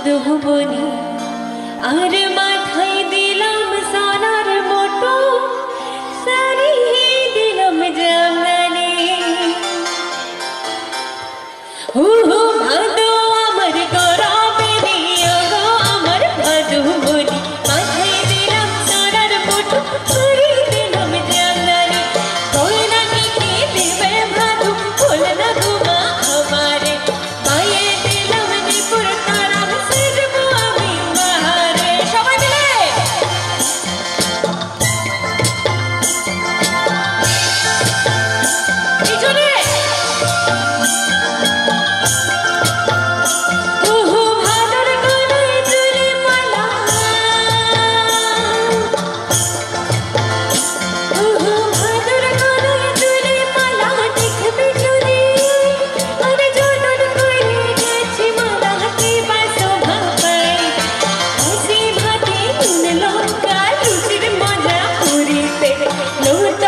মধুবনী আর মাথায় দিলাম সোনার মোটো সারি দিলাম জামদানি হু হু ভাদো আমার গরমে দিও গো আমার মধুবনী মাথায় দিলাম সোনার মোটো সারি দিলাম জামদানি কইনা কি দিবে ভাদু ভুল না ঘুমা আমারে মায়ে দিলাম নিপুর তারা সিজবো আমি বাহারে সবাই মিলে পিছনে ওহো ভাদর গলায় চুলে মালা ওহো ভাদর গলায় চুলে মালা দেখবে যদি আর জনন করে গেছি মালা কি বাসো ভাই হাসি ভাতে নুন লঙ্কা লুচির মজা পুরিতে লোট